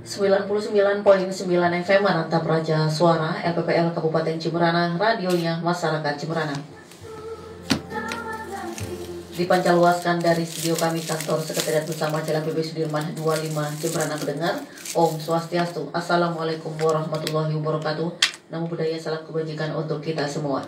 99.9 FM Manantap Raja Suara LPPL Kabupaten Ciberana, radionya masyarakat Ciberana. Dipancarluaskan dari studio kami kantor Sekretariat Bersama Jalan PB Sudirman 25 Ciberana mendengar. Om Swastiastu. Assalamualaikum warahmatullahi wabarakatuh. Namo Buddhaya, salam kebajikan untuk kita semua.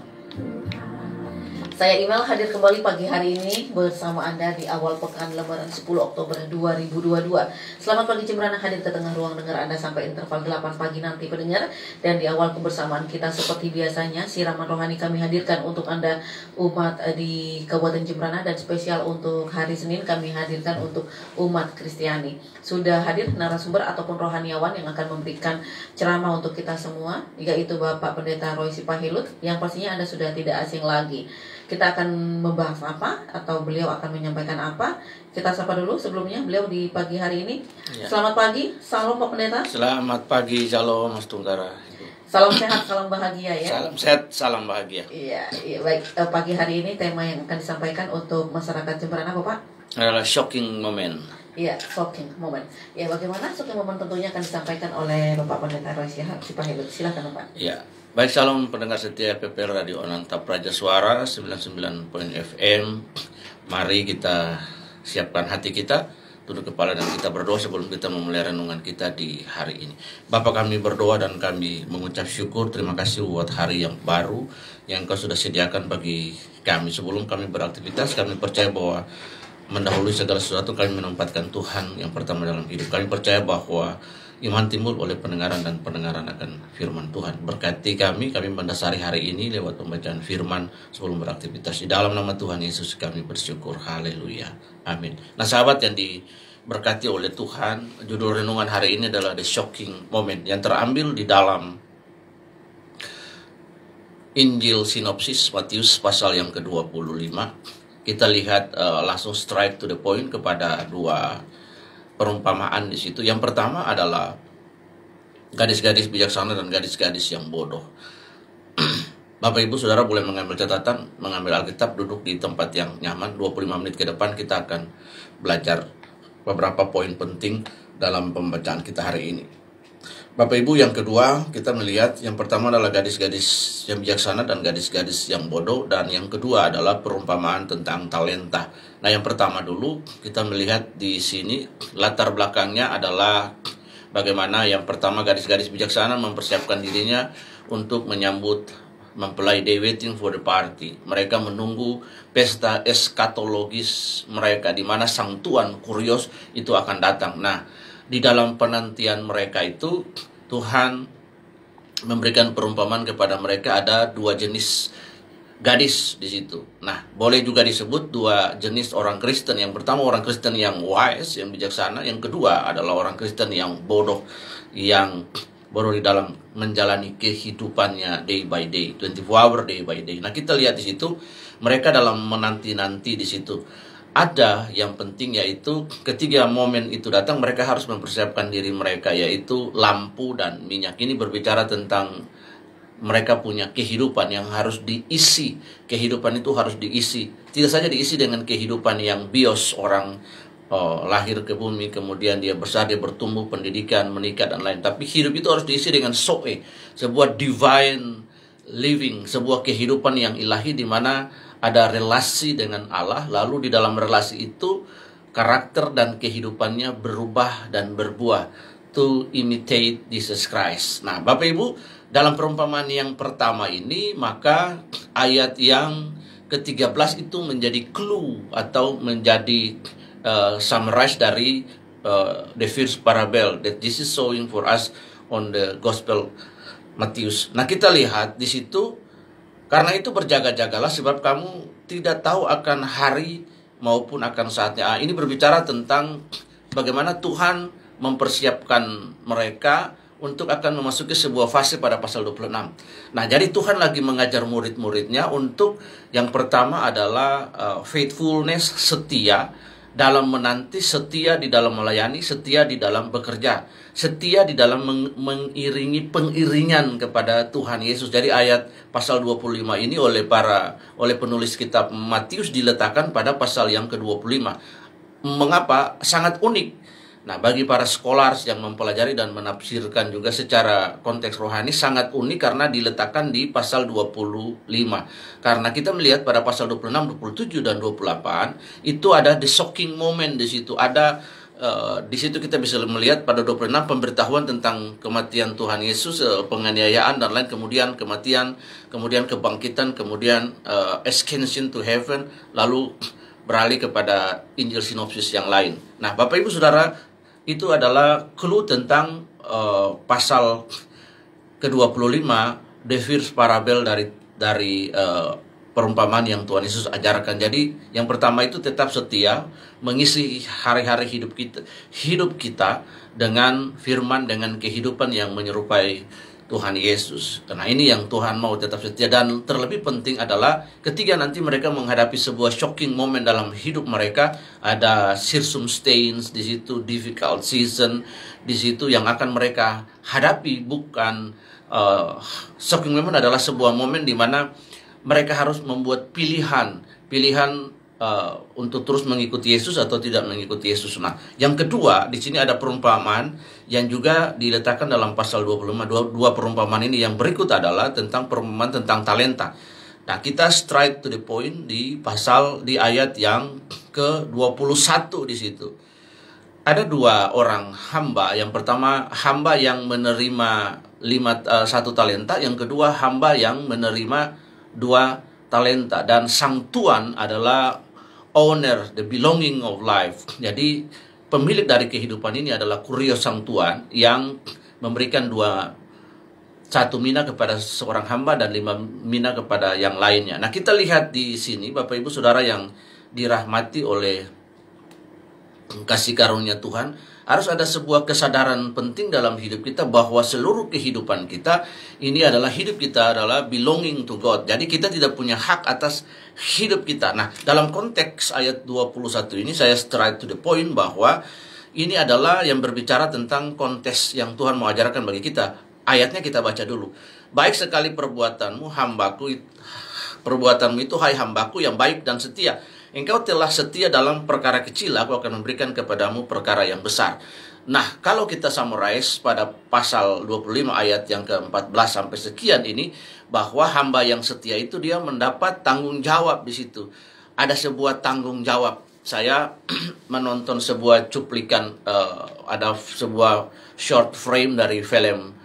Saya Imel hadir kembali pagi hari ini bersama Anda di awal pekan Lebaran 10 Oktober 2022. Selamat pagi Ciberana, hadir ke tengah ruang dengar Anda sampai interval 8 pagi nanti pendengar. Dan di awal kebersamaan kita seperti biasanya, siraman rohani kami hadirkan untuk Anda umat di Kabupaten Ciberana, dan spesial untuk hari Senin kami hadirkan untuk umat Kristiani. Sudah hadir narasumber ataupun rohaniawan yang akan memberikan ceramah untuk kita semua, yaitu Bapak Pendeta Roy Sipahilut, yang pastinya Anda sudah tidak asing lagi. Kita akan membahas apa atau beliau akan menyampaikan apa. Kita sapa dulu sebelumnya beliau di pagi hari ini. Ya. Selamat pagi, salam Pak Pendeta. Selamat pagi, shalom Mas Tungkara. Salam sehat, salam bahagia ya. Salam sehat, salam bahagia. Iya, baik. Pagi hari ini tema yang akan disampaikan untuk masyarakat Ciberana Bapak adalah shocking moment. Iya, shocking moment. Ya, bagaimana shocking moment tentunya akan disampaikan oleh Bapak Pendeta Roy Sipahilut. Silakan Bapak. Ya. Baik, salam pendengar setia PPL Radio Manantap Raja Suara 99 FM. Mari kita siapkan hati kita, tunduk kepala, dan kita berdoa sebelum kita memulai renungan kita di hari ini. Bapa, kami berdoa dan kami mengucap syukur, terima kasih buat hari yang baru yang Kau sudah sediakan bagi kami. Sebelum kami beraktivitas, kami percaya bahwa mendahului segala sesuatu kami menempatkan Tuhan yang pertama dalam hidup. Kami percaya bahwa iman timbul oleh pendengaran dan pendengaran akan firman Tuhan. Berkati kami mendasari hari ini lewat pembacaan firman sebelum beraktivitas. Di dalam nama Tuhan Yesus kami bersyukur. Haleluya. Amin. Nah sahabat yang diberkati oleh Tuhan, judul renungan hari ini adalah The Shocking Moment, yang terambil di dalam Injil Sinopsis Matius pasal yang ke-25. Kita lihat langsung straight to the point kepada dua perumpamaan di situ. Yang pertama adalah gadis-gadis bijaksana dan gadis-gadis yang bodoh. Bapak Ibu Saudara boleh mengambil catatan, mengambil Alkitab, duduk di tempat yang nyaman. 25 menit ke depan kita akan belajar beberapa poin penting dalam pembacaan kita hari ini. Bapak Ibu, yang kedua kita melihat, yang pertama adalah gadis-gadis yang bijaksana dan gadis-gadis yang bodoh, dan yang kedua adalah perumpamaan tentang talenta. Nah, yang pertama dulu kita melihat di sini latar belakangnya adalah bagaimana yang pertama gadis-gadis bijaksana mempersiapkan dirinya untuk menyambut mempelai, they waiting for the party. Mereka menunggu pesta eskatologis mereka di mana sang tuan Kurios itu akan datang. Nah, di dalam penantian mereka itu Tuhan memberikan perumpamaan kepada mereka. Ada dua jenis gadis di situ. Nah, boleh juga disebut dua jenis orang Kristen. Yang pertama orang Kristen yang wise, yang bijaksana. Yang kedua adalah orang Kristen yang bodoh, yang bodoh di dalam menjalani kehidupannya day by day, 24 hour day by day. Nah, kita lihat di situ mereka dalam menanti-nanti di situ. Ada yang penting, yaitu ketika momen itu datang mereka harus mempersiapkan diri mereka, yaitu lampu dan minyak. Ini berbicara tentang mereka punya kehidupan yang harus diisi. Kehidupan itu harus diisi. Tidak saja diisi dengan kehidupan yang bios, orang lahir ke bumi, kemudian dia besar, dia bertumbuh, pendidikan, menikah, dan lain. Tapi hidup itu harus diisi dengan soe, sebuah divine living, sebuah kehidupan yang ilahi di mana ada relasi dengan Allah. Lalu di dalam relasi itu karakter dan kehidupannya berubah dan berbuah, to imitate Jesus Christ. Nah, Bapak Ibu, dalam perumpamaan yang pertama ini, maka ayat yang ke-13 itu menjadi clue atau menjadi summarize dari the first parable that Jesus showing for us on the Gospel Matius. Nah, kita lihat di situ, karena itu berjaga-jagalah sebab kamu tidak tahu akan hari maupun akan saatnya. Ini berbicara tentang bagaimana Tuhan mempersiapkan mereka untuk akan memasuki sebuah fase pada pasal 26. Nah, jadi Tuhan lagi mengajar murid-muridnya untuk yang pertama adalah faithfulness, setia dalam menanti, setia di dalam melayani, setia di dalam bekerja, setia di dalam mengiringi pengiringan kepada Tuhan Yesus. Jadi ayat pasal 25 ini oleh penulis kitab Matius diletakkan pada pasal yang ke-25. Mengapa? Sangat unik. Nah, bagi para scholars yang mempelajari dan menafsirkan juga secara konteks rohani sangat unik karena diletakkan di pasal 25. Karena kita melihat pada pasal 26, 27 dan 28 itu ada the shocking moment di situ. Ada di situ kita bisa melihat pada 26 pemberitahuan tentang kematian Tuhan Yesus, penganiayaan dan lain, kemudian kematian, kemudian kebangkitan, kemudian ascension to heaven, lalu beralih kepada Injil sinopsis yang lain. Nah, Bapak Ibu Saudara, itu adalah clue tentang pasal ke-25, the first parable dari perumpamaan yang Tuhan Yesus ajarkan. Jadi yang pertama itu tetap setia, mengisi hari-hari hidup kita dengan firman, dengan kehidupan yang menyerupai Tuhan Yesus. Karena ini yang Tuhan mau, tetap setia. Dan terlebih penting adalah ketika nanti mereka menghadapi sebuah shocking moment dalam hidup mereka, ada circumstance di situ, difficult season di situ yang akan mereka hadapi. Bukan shocking moment adalah sebuah momen di mana mereka harus membuat pilihan untuk terus mengikuti Yesus atau tidak mengikuti Yesus. Nah, yang kedua, di sini ada perumpamaan yang juga diletakkan dalam pasal 25. Dua perumpamaan ini yang berikut adalah tentang perumpamaan tentang talenta. Nah, kita straight to the point di ayat yang ke-21 di situ. Ada dua orang hamba. Yang pertama, hamba yang menerima 1 talenta. Yang kedua, hamba yang menerima 2 talenta. Dan sang tuan adalah owner, the belonging of life. Jadi pemilik dari kehidupan ini adalah kurios sang tuan yang memberikan 1 mina kepada seorang hamba dan 5 mina kepada yang lainnya. Nah, kita lihat di sini Bapak Ibu Saudara yang dirahmati oleh kasih karunia Tuhan, harus ada sebuah kesadaran penting dalam hidup kita bahwa seluruh kehidupan kita ini adalah belonging to God. Jadi kita tidak punya hak atas hidup kita. Nah, dalam konteks ayat 21 ini saya straight to the point bahwa ini adalah yang berbicara tentang konteks yang Tuhan mau ajarkan bagi kita. Ayatnya kita baca dulu. Baik sekali perbuatanmu itu hai hambaku yang baik dan setia. Engkau telah setia dalam perkara kecil, aku akan memberikan kepadamu perkara yang besar. Nah, kalau kita summarize pada pasal 25 ayat yang ke-14 sampai sekian ini, bahwa hamba yang setia itu dia mendapat tanggung jawab di situ. Ada sebuah tanggung jawab. Saya menonton sebuah cuplikan, ada sebuah short frame dari film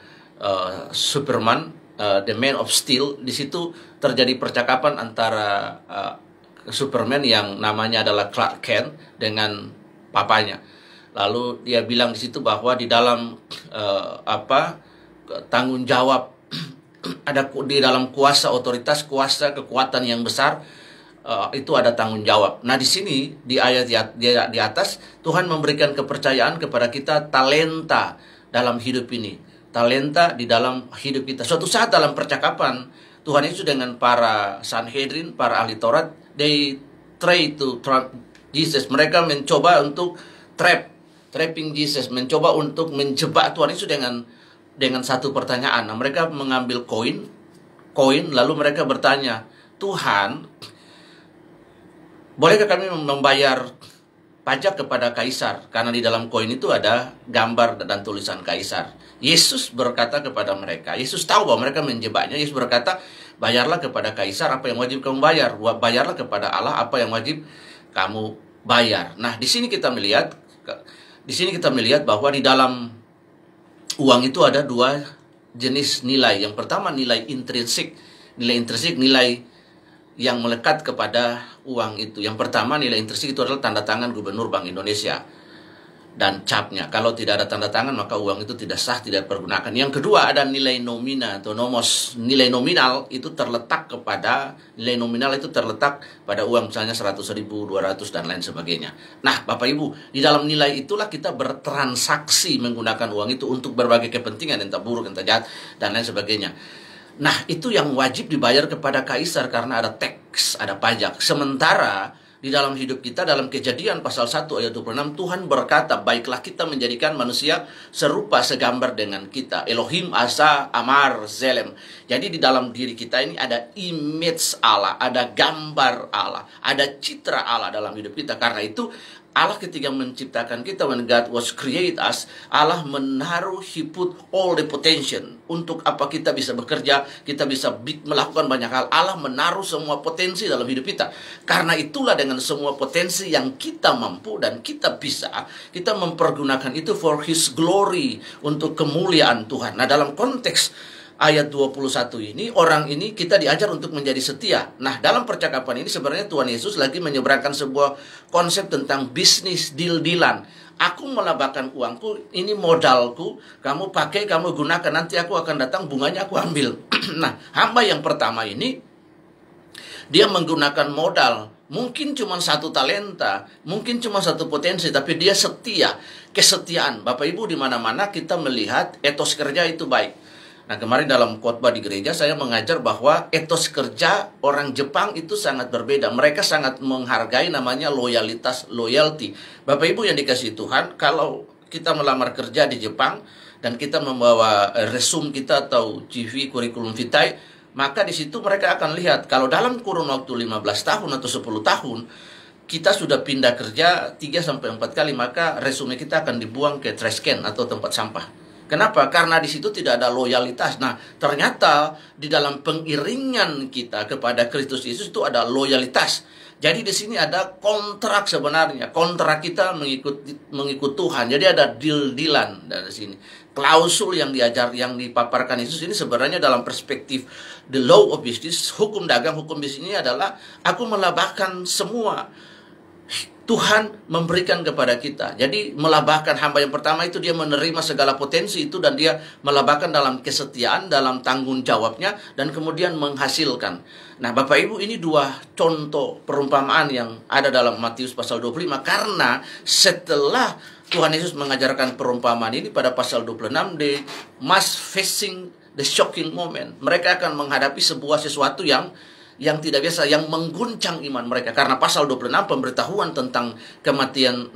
Superman, The Man of Steel. Di situ terjadi percakapan antara Superman yang namanya adalah Clark Kent dengan papanya. Lalu dia bilang di situ bahwa di dalam tanggung jawab ada di dalam kuasa otoritas, kuasa kekuatan yang besar, itu ada tanggung jawab. Nah, di sini di ayat di atas Tuhan memberikan kepercayaan kepada kita talenta dalam hidup ini. Talenta di dalam hidup kita. Suatu saat dalam percakapan Tuhan Yesus dengan para Sanhedrin, para ahli Taurat, they try to trap Jesus. Mereka mencoba untuk trapping Jesus, mencoba untuk menjebak Tuhan Yesus dengan satu pertanyaan. Nah, mereka mengambil koin, lalu mereka bertanya, Tuhan, bolehkah kami membayar pajak kepada kaisar? Karena di dalam koin itu ada gambar dan tulisan kaisar. Yesus berkata kepada mereka, Yesus tahu bahwa mereka menjebaknya. Yesus berkata, bayarlah kepada kaisar apa yang wajib kamu bayar. Bayarlah kepada Allah apa yang wajib kamu bayar. Nah, di sini kita melihat bahwa di dalam uang itu ada 2 jenis nilai. Yang pertama nilai intrinsik, nilai yang melekat kepada uang itu. Yang pertama nilai intrinsik itu adalah tanda tangan Gubernur Bank Indonesia dan capnya. Kalau tidak ada tanda tangan maka uang itu tidak sah, tidak dipergunakan. Yang kedua ada nilai nomina atau nomos. Nilai nominal itu terletak pada uang, misalnya 100.000, 200 dan lain sebagainya. Nah, Bapak Ibu, di dalam nilai itulah kita bertransaksi menggunakan uang itu untuk berbagai kepentingan, entah buruk, entah jahat dan lain sebagainya. Nah, itu yang wajib dibayar kepada kaisar karena ada tax, ada pajak. Sementara di dalam hidup kita, dalam Kejadian pasal 1 ayat 26, Tuhan berkata, baiklah kita menjadikan manusia serupa segambar dengan kita. Elohim asa amar zelem. Jadi di dalam diri kita ini ada image Allah, ada gambar Allah, ada citra Allah dalam hidup kita. Karena itu Allah ketika menciptakan kita, when God was create us, Allah menaruh, He put all the potential. Untuk apa kita bisa bekerja, kita bisa melakukan banyak hal. Allah menaruh semua potensi dalam hidup kita. Karena itulah dengan semua potensi yang kita mampu dan kita bisa, kita mempergunakan itu for His glory, untuk kemuliaan Tuhan. Nah, dalam konteks ayat 21 ini, orang ini kita diajar untuk menjadi setia. Nah, dalam percakapan ini sebenarnya Tuhan Yesus lagi menyeberangkan sebuah konsep tentang bisnis, deal-dealan. Aku melabahkan uangku, ini modalku, kamu pakai, kamu gunakan, nanti aku akan datang, bunganya aku ambil. Nah, hamba yang pertama ini, dia menggunakan modal. Mungkin cuma 1 talenta, mungkin cuma 1 potensi, tapi dia setia. Kesetiaan. Bapak Ibu, di mana-mana kita melihat etos kerja itu baik. Nah, kemarin dalam khotbah di gereja saya mengajar bahwa etos kerja orang Jepang itu sangat berbeda. Mereka sangat menghargai namanya loyalitas, loyalty. Bapak Ibu yang dikasihi Tuhan, kalau kita melamar kerja di Jepang dan kita membawa resume kita atau CV, kurikulum vitae, maka di situ mereka akan lihat kalau dalam kurun waktu 15 tahun atau 10 tahun kita sudah pindah kerja 3-4 kali, maka resume kita akan dibuang ke trash can atau tempat sampah. Kenapa? Karena di situ tidak ada loyalitas. Nah, ternyata di dalam pengiringan kita kepada Kristus Yesus itu ada loyalitas. Jadi di sini ada kontrak sebenarnya. Kontrak kita mengikut Tuhan. Jadi ada deal-dealan dari sini. Klausul yang dipaparkan Yesus ini sebenarnya dalam perspektif the law of business, hukum dagang, hukum bisnis ini adalah aku melabahkan semua. Tuhan memberikan kepada kita. Jadi melabahkan, hamba yang pertama itu dia menerima segala potensi itu dan dia melabahkan dalam kesetiaan, dalam tanggung jawabnya, dan kemudian menghasilkan. Nah, Bapak Ibu, ini 2 contoh perumpamaan yang ada dalam Matius pasal 25. Karena setelah Tuhan Yesus mengajarkan perumpamaan ini pada pasal 26, they must facing the shocking moment. Mereka akan menghadapi sebuah sesuatu yang tidak biasa, yang mengguncang iman mereka. Karena pasal 26 pemberitahuan tentang kematian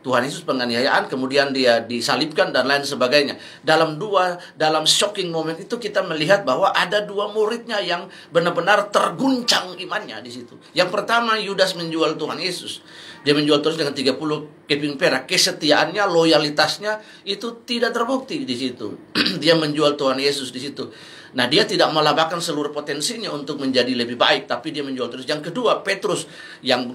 Tuhan Yesus, penganiayaan, kemudian dia disalibkan dan lain sebagainya. Dalam shocking moment itu kita melihat bahwa ada 2 muridnya yang benar-benar terguncang imannya di situ. Yang pertama, Yudas menjual Tuhan Yesus. Dia menjual terus dengan 30 keping perak. Kesetiaannya, loyalitasnya itu tidak terbukti di situ. Dia menjual Tuhan Yesus di situ. Nah, dia tidak melabahkan seluruh potensinya untuk menjadi lebih baik, tapi dia menjual terus. Yang kedua, Petrus yang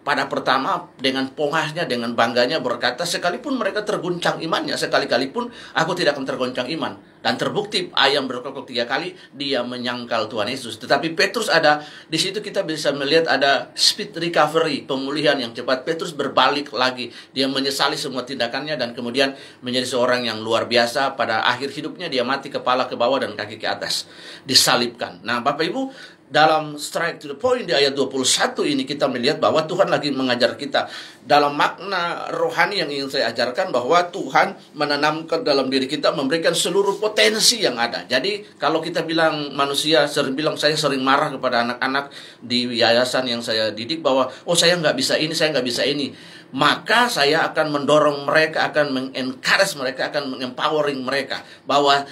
pada pertama dengan pongahnya, dengan bangganya berkata, sekalipun mereka terguncang imannya, sekali-kali pun aku tidak akan tergoncang iman. Dan terbukti ayam berkokok 3 kali, dia menyangkal Tuhan Yesus. Tetapi Petrus ada, di situ kita bisa melihat ada speed recovery, pemulihan yang cepat. Petrus berbalik lagi, dia menyesali semua tindakannya dan kemudian menjadi seorang yang luar biasa. Pada akhir hidupnya dia mati kepala ke bawah dan kaki ke atas, disalibkan. Nah, Bapak Ibu, dalam straight to the point di ayat 21 ini kita melihat bahwa Tuhan lagi mengajar kita dalam makna rohani yang ingin saya ajarkan, bahwa Tuhan menanamkan dalam diri kita, memberikan seluruh potensi yang ada. Jadi kalau kita bilang, manusia sering bilang, saya sering marah kepada anak-anak di yayasan yang saya didik bahwa saya nggak bisa ini, saya nggak bisa ini. Maka saya akan mendorong mereka, akan mengencourage mereka, akan mengempowering mereka, bahwa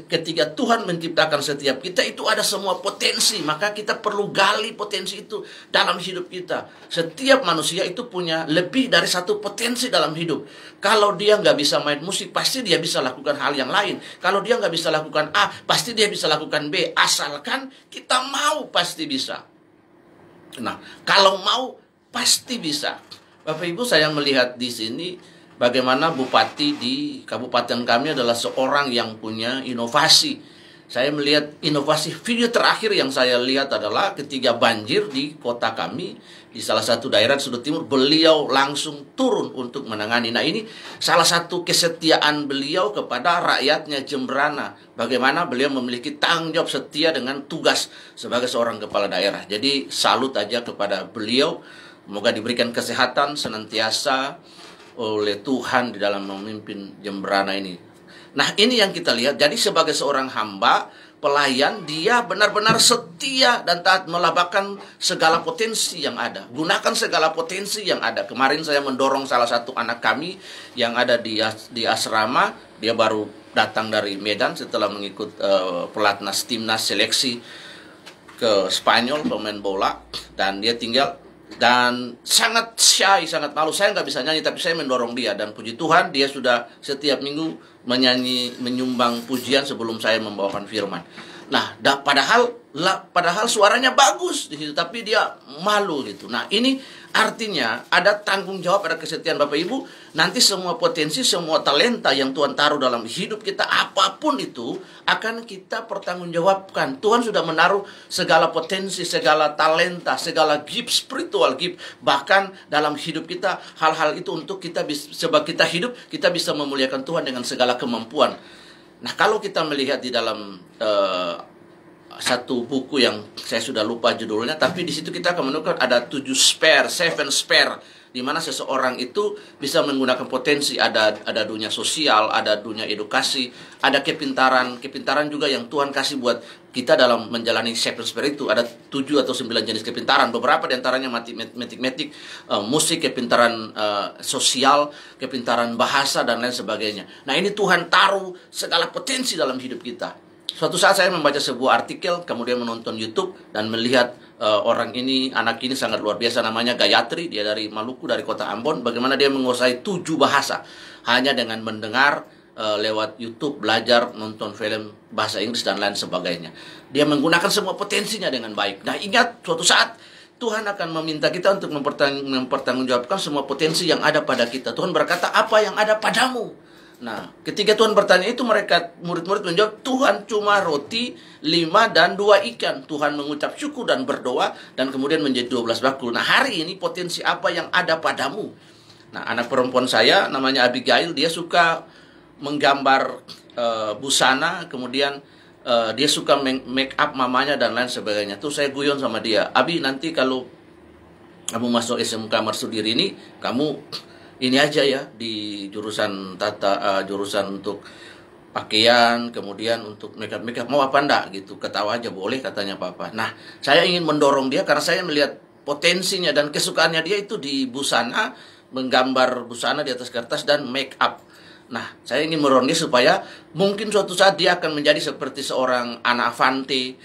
ketika Tuhan menciptakan setiap kita itu ada semua potensi. Maka kita perlu gali potensi itu dalam hidup kita. Setiap manusia itu punya lebih dari 1 potensi dalam hidup. Kalau dia nggak bisa main musik, pasti dia bisa lakukan hal yang lain. Kalau dia nggak bisa lakukan A, pasti dia bisa lakukan B. Asalkan kita mau, pasti bisa. Nah, kalau mau, pasti bisa. Bapak Ibu, saya melihat di sini bagaimana bupati di kabupaten kami adalah seorang yang punya inovasi. Saya melihat inovasi. Video terakhir yang saya lihat adalah ketika banjir di kota kami, di salah satu daerah sudut timur, beliau langsung turun untuk menangani. Nah, ini salah satu kesetiaan beliau kepada rakyatnya Jemberana. Bagaimana beliau memiliki tanggung jawab setia dengan tugas sebagai seorang kepala daerah. Jadi salut aja kepada beliau. Semoga diberikan kesehatan senantiasa oleh Tuhan di dalam memimpin Jemberana ini. Nah, ini yang kita lihat. Jadi sebagai seorang hamba, pelayan, dia benar-benar setia dan taat melabahkan segala potensi yang ada. Gunakan segala potensi yang ada. Kemarin saya mendorong salah satu anak kami yang ada di asrama. Dia baru datang dari Medan setelah mengikut pelatnas timnas seleksi ke Spanyol, pemain bola. Dan dia tinggal dan sangat shy, sangat malu. Saya nggak bisa nyanyi, tapi saya mendorong dia, dan puji Tuhan dia sudah setiap minggu menyanyi, menyumbang pujian sebelum saya membawakan firman. Nah, padahal suaranya bagus di situ, tapi dia malu gitu. Nah, ini artinya ada tanggung jawab, ada kesetiaan Bapak Ibu. Nanti semua potensi, semua talenta yang Tuhan taruh dalam hidup kita, apapun itu, akan kita pertanggungjawabkan. Tuhan sudah menaruh segala potensi, segala talenta, segala gift, spiritual gift. Bahkan dalam hidup kita, hal-hal itu untuk kita sebab kita hidup, kita bisa memuliakan Tuhan dengan segala kemampuan. Nah, kalau kita melihat di dalam satu buku yang saya sudah lupa judulnya, tapi di situ kita akan menemukan ada 7 spare, di mana seseorang itu bisa menggunakan potensi. Ada dunia sosial, ada dunia edukasi, ada kepintaran juga yang Tuhan kasih buat kita dalam menjalani 7 spare itu. Ada 7 atau 9 jenis kepintaran. Beberapa diantaranya matematik, musik, kepintaran sosial, kepintaran bahasa, dan lain sebagainya. Nah, ini Tuhan taruh segala potensi dalam hidup kita. Suatu saat saya membaca sebuah artikel, kemudian menonton YouTube dan melihat anak ini sangat luar biasa, namanya Gayatri. Dia dari Maluku, dari kota Ambon. Bagaimana dia menguasai 7 bahasa hanya dengan mendengar lewat YouTube, belajar, nonton film bahasa Inggris dan lain sebagainya. Dia menggunakan semua potensinya dengan baik. Nah, ingat, suatu saat Tuhan akan meminta kita untuk mempertanggungjawabkan semua potensi yang ada pada kita. Tuhan berkata, apa yang ada padamu? Nah, ketika Tuhan bertanya itu, mereka murid-murid menjawab, Tuhan cuma roti 5 dan 2 ikan. Tuhan mengucap syukur dan berdoa, dan kemudian menjadi 12 bakul. Nah, hari ini potensi apa yang ada padamu? Nah, anak perempuan saya namanya Abigail, dia suka menggambar busana, kemudian dia suka make up mamanya dan lain sebagainya. Tuh saya guyon sama dia, Abi, nanti kalau kamu masuk SMK Marsudiri ini, kamu ini aja ya, di jurusan jurusan untuk pakaian, kemudian untuk makeup, mau apa enggak gitu. Ketawa aja, boleh katanya papa. Nah, saya ingin mendorong dia karena saya melihat potensinya dan kesukaannya dia itu di busana, menggambar busana di atas kertas dan make up. Nah, saya ingin mendorong dia supaya mungkin suatu saat dia akan menjadi seperti seorang Anna Avanti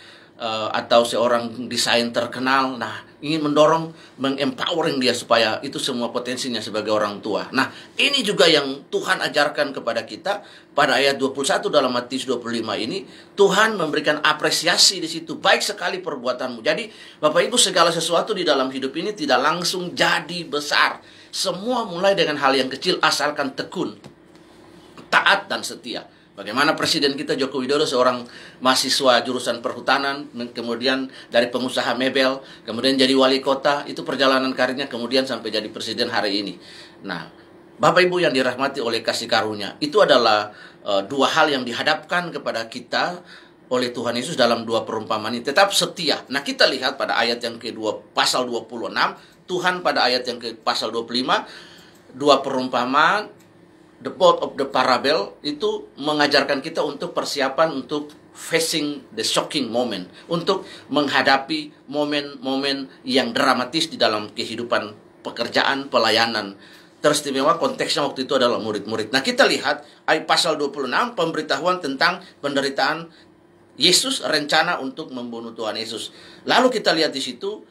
atau seorang desain terkenal. Nah, ingin mendorong, mengempowering dia supaya itu semua potensinya sebagai orang tua. Nah, ini juga yang Tuhan ajarkan kepada kita pada ayat 21 dalam Matius 25 ini. Tuhan memberikan apresiasi di situ, baik sekali perbuatanmu. Jadi, Bapak Ibu, segala sesuatu di dalam hidup ini tidak langsung jadi besar. Semua mulai dengan hal yang kecil asalkan tekun, taat dan setia. Bagaimana Presiden kita Joko Widodo, seorang mahasiswa jurusan perhutanan, kemudian dari pengusaha mebel, kemudian jadi wali kota, itu perjalanan karirnya, kemudian sampai jadi presiden hari ini. Nah, Bapak Ibu yang dirahmati oleh kasih karunia, itu adalah 2 hal yang dihadapkan kepada kita oleh Tuhan Yesus dalam 2 perumpamaan ini. Tetap setia. Nah, kita lihat pada ayat yang kedua, pasal 26, Tuhan pada ayat yang ke pasal 25, 2 perumpamaan, the boat of the parable, itu mengajarkan kita untuk persiapan untuk facing the shocking moment, untuk menghadapi momen-momen yang dramatis di dalam kehidupan pekerjaan, pelayanan. Teristimewa konteksnya waktu itu adalah murid-murid. Nah, kita lihat ayat pasal 26, pemberitahuan tentang penderitaan Yesus, rencana untuk membunuh Tuhan Yesus. Lalu kita lihat di situ,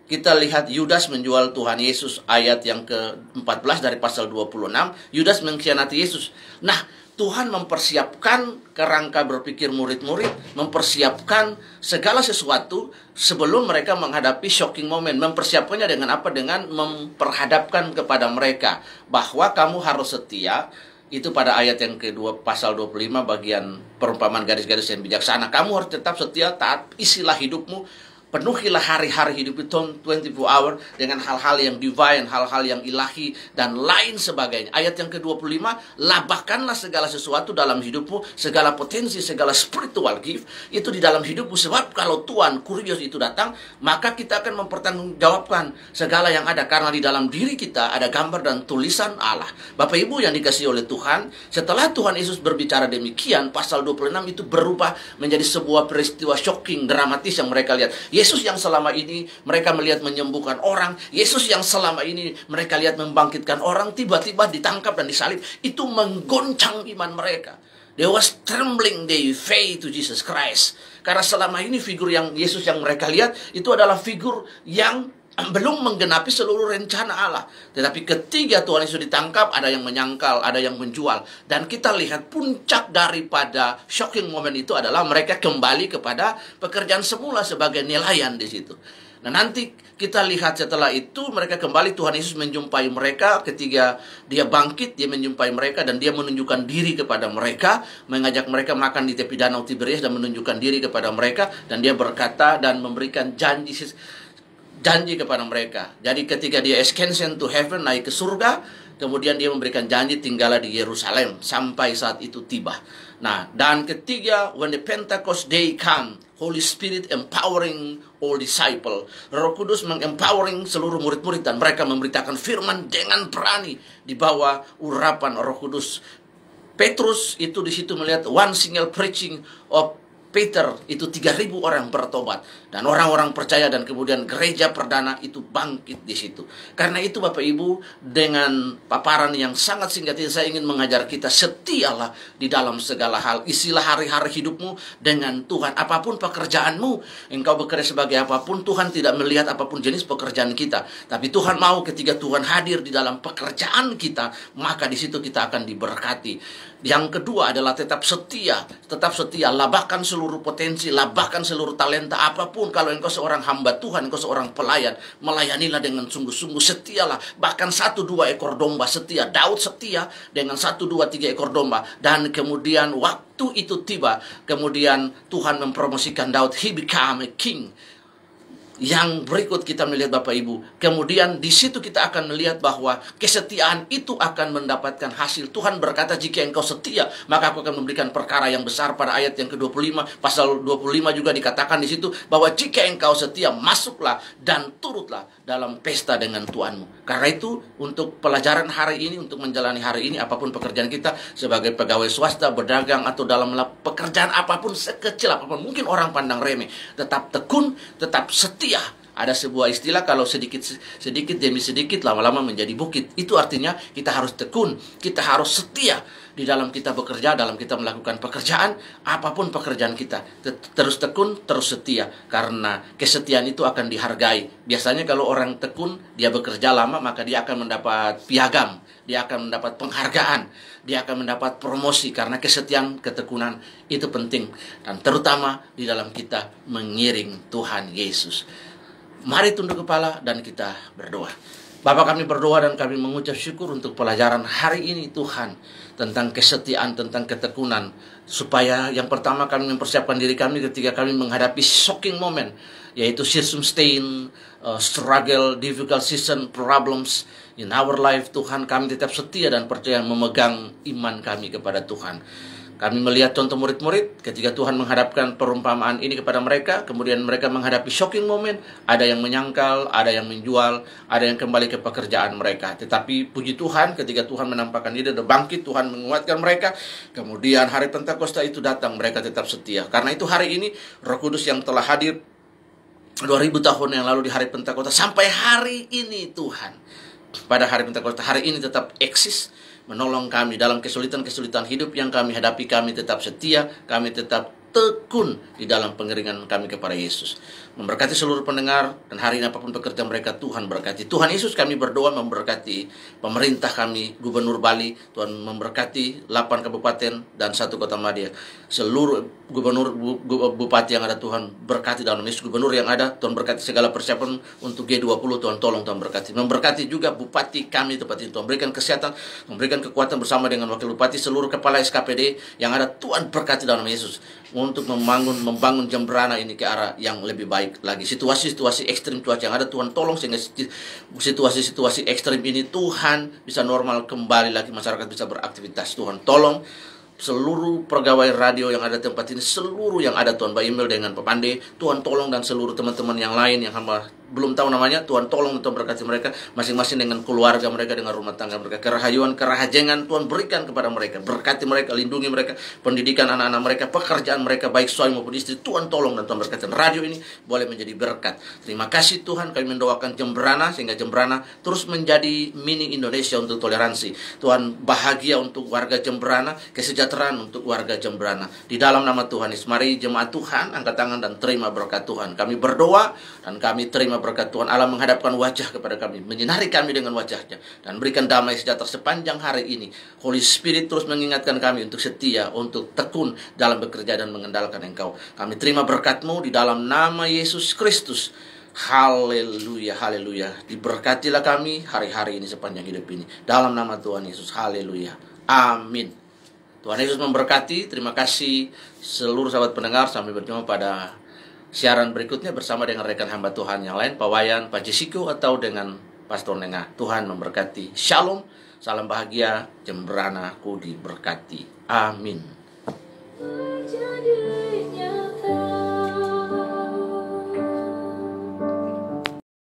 kita lihat Yudas menjual Tuhan Yesus, ayat yang ke-14 dari pasal 26. Yudas mengkhianati Yesus. Nah, Tuhan mempersiapkan kerangka berpikir murid-murid, mempersiapkan segala sesuatu sebelum mereka menghadapi shocking moment. Mempersiapkannya dengan apa? Dengan memperhadapkan kepada mereka bahwa kamu harus setia. Itu pada ayat yang kedua pasal 25 bagian perumpamaan garis-garis yang bijaksana. Kamu harus tetap setia, taat, isilah hidupmu, penuhilah hari-hari hidup itu 24 hour dengan hal-hal yang divine, hal-hal yang ilahi, dan lain sebagainya. Ayat yang ke-25, labahkanlah segala sesuatu dalam hidupmu, segala potensi, segala spiritual gift, itu di dalam hidupmu. Sebab kalau Tuhan Kurios itu datang, maka kita akan mempertanggungjawabkan segala yang ada. Karena di dalam diri kita ada gambar dan tulisan Allah. Bapak Ibu yang dikasihi oleh Tuhan, setelah Tuhan Yesus berbicara demikian, pasal 26 itu berubah menjadi sebuah peristiwa shocking, dramatis yang mereka lihat. Yesus yang selama ini mereka melihat menyembuhkan orang, Yesus yang selama ini mereka lihat membangkitkan orang, tiba-tiba ditangkap dan disalib. Itu menggoncang iman mereka. They was trembling their faith to Jesus Christ. Karena selama ini figur yang Yesus yang mereka lihat itu adalah figur yang belum menggenapi seluruh rencana Allah. Tetapi ketika Tuhan Yesus ditangkap, ada yang menyangkal, ada yang menjual. Dan kita lihat puncak daripada shocking moment itu adalah mereka kembali kepada pekerjaan semula sebagai nelayan di situ. Nah, nanti kita lihat setelah itu mereka kembali, Tuhan Yesus menjumpai mereka ketika dia bangkit, dia menjumpai mereka dan dia menunjukkan diri kepada mereka, mengajak mereka makan di tepi danau Tiberias dan menunjukkan diri kepada mereka, dan dia berkata dan memberikan janji kepada mereka. Jadi ketika dia ascension to heaven, naik ke surga, kemudian dia memberikan janji tinggallah di Yerusalem sampai saat itu tiba. Nah, dan ketiga, when the Pentecost day come, Holy Spirit empowering all disciple. Roh Kudus mengempowering seluruh murid-murid dan mereka memberitakan firman dengan berani di bawah urapan Roh Kudus. Petrus itu di situ melihat one single preaching of Peter, itu 3.000 orang bertobat dan orang-orang percaya, dan kemudian gereja perdana itu bangkit di situ. Karena itu Bapak Ibu, dengan paparan yang sangat singkat ini saya ingin mengajar kita, setialah di dalam segala hal. Isilah hari-hari hidupmu dengan Tuhan. Apapun pekerjaanmu, engkau bekerja sebagai apapun, Tuhan tidak melihat apapun jenis pekerjaan kita. Tapi Tuhan mau ketika Tuhan hadir di dalam pekerjaan kita, maka di situ kita akan diberkati. Yang kedua adalah tetap setia, labahkan seluruh potensi, labahkan seluruh talenta apapun. Kalau engkau seorang hamba Tuhan, engkau seorang pelayan, melayanilah dengan sungguh-sungguh, setialah. Bahkan 1-2 ekor domba setia. Daud setia dengan 1-2-3 ekor domba. Dan kemudian waktu itu tiba, kemudian Tuhan mempromosikan Daud, he became a king. Yang berikut kita melihat Bapak Ibu, kemudian di situ kita akan melihat bahwa kesetiaan itu akan mendapatkan hasil. Tuhan berkata, jika engkau setia, maka aku akan memberikan perkara yang besar. Pada ayat yang ke-25, pasal 25 juga dikatakan di situ bahwa jika engkau setia, masuklah dan turutlah dalam pesta dengan Tuhanmu. Karena itu untuk pelajaran hari ini, untuk menjalani hari ini, apapun pekerjaan kita sebagai pegawai swasta, berdagang atau dalam pekerjaan apapun, sekecil apapun, mungkin orang pandang remeh, tetap tekun, tetap setia. Ada sebuah istilah, kalau sedikit demi sedikit lama-lama menjadi bukit. Itu artinya kita harus tekun, kita harus setia di dalam kita bekerja, dalam kita melakukan pekerjaan, apapun pekerjaan kita. Terus tekun, terus setia, karena kesetiaan itu akan dihargai. Biasanya kalau orang tekun, dia bekerja lama, maka dia akan mendapat piagam, dia akan mendapat penghargaan, dia akan mendapat promosi, karena kesetiaan, ketekunan itu penting. Dan terutama di dalam kita mengiring Tuhan Yesus. Mari tunduk kepala dan kita berdoa. Bapa, kami berdoa dan kami mengucap syukur untuk pelajaran hari ini Tuhan, tentang kesetiaan, tentang ketekunan. Supaya yang pertama kami mempersiapkan diri kami ketika kami menghadapi shocking moment, yaitu circumstance, struggle, difficult season, problems in our life. Tuhan, kami tetap setia dan percaya memegang iman kami kepada Tuhan. Kami melihat contoh murid-murid ketika Tuhan menghadapkan perumpamaan ini kepada mereka, kemudian mereka menghadapi shocking moment, ada yang menyangkal, ada yang menjual, ada yang kembali ke pekerjaan mereka. Tetapi puji Tuhan, ketika Tuhan menampakkan diri dan bangkit, Tuhan menguatkan mereka. Kemudian hari Pentakosta itu datang, mereka tetap setia. Karena itu hari ini Roh Kudus yang telah hadir 2000 tahun yang lalu di hari Pentakosta, sampai hari ini Tuhan, pada hari Pentakosta hari ini tetap eksis, menolong kami dalam kesulitan-kesulitan hidup yang kami hadapi. Kami tetap setia, kami tetap tekun di dalam pengeringan kami kepada Yesus. Memberkati seluruh pendengar, dan hari ini apapun pekerjaan mereka, Tuhan berkati. Tuhan Yesus, kami berdoa memberkati pemerintah kami, Gubernur Bali. Tuhan memberkati 8 kabupaten dan 1 kota madya. Seluruh gubernur, bupati yang ada, Tuhan berkati dalam Yesus. Gubernur yang ada, Tuhan berkati segala persiapan untuk G20, Tuhan tolong, Tuhan berkati. Memberkati juga bupati kami tempat ini, Tuhan berikan kesehatan, memberikan kekuatan bersama dengan wakil bupati, seluruh kepala SKPD yang ada, Tuhan berkati dalam Yesus, untuk membangun Jembrana ini ke arah yang lebih baik lagi. Situasi-situasi ekstrim cuaca yang ada, Tuhan tolong sehingga situasi-situasi ekstrim ini Tuhan bisa normal kembali lagi, masyarakat bisa beraktivitas. Tuhan tolong seluruh pegawai radio yang ada di tempat ini, seluruh yang ada, Tuhan, Pak Emil dengan Pak Pande, Tuhan tolong, dan seluruh teman-teman yang lain yang hamba belum tahu namanya, Tuhan tolong, Tuhan berkati mereka masing-masing dengan keluarga mereka, dengan rumah tangga mereka. Kerahayuan, kerahajengan Tuhan berikan kepada mereka, berkati mereka, lindungi mereka, pendidikan anak-anak mereka, pekerjaan mereka baik suami maupun istri, Tuhan tolong dan Tuhan berkati. Radio ini boleh menjadi berkat. Terima kasih Tuhan, kami mendoakan Jembrana sehingga Jembrana terus menjadi mini Indonesia untuk toleransi. Tuhan, bahagia untuk warga Jembrana, kesejahteraan untuk warga Jembrana. Di dalam nama Tuhan Yesus, mari jemaat Tuhan angkat tangan dan terima berkat Tuhan. Kami berdoa dan kami terima terima berkat Tuhan Allah menghadapkan wajah kepada kami, menyinari kami dengan wajahnya, dan berikan damai sejahtera sepanjang hari ini. Holy Spirit terus mengingatkan kami untuk setia, untuk tekun dalam bekerja dan mengendalikan Engkau. Kami terima berkat-Mu di dalam nama Yesus Kristus. Haleluya, haleluya. Diberkatilah kami hari-hari ini sepanjang hidup ini. Dalam nama Tuhan Yesus, haleluya. Amin. Tuhan Yesus memberkati. Terima kasih seluruh sahabat pendengar. Sampai berjumpa pada siaran berikutnya bersama dengan rekan hamba Tuhan yang lain, Pak Wayan, Pak Jessico, atau dengan Pastor Nenga. Tuhan memberkati. Shalom, salam bahagia, Jemberana ku diberkati. Amin.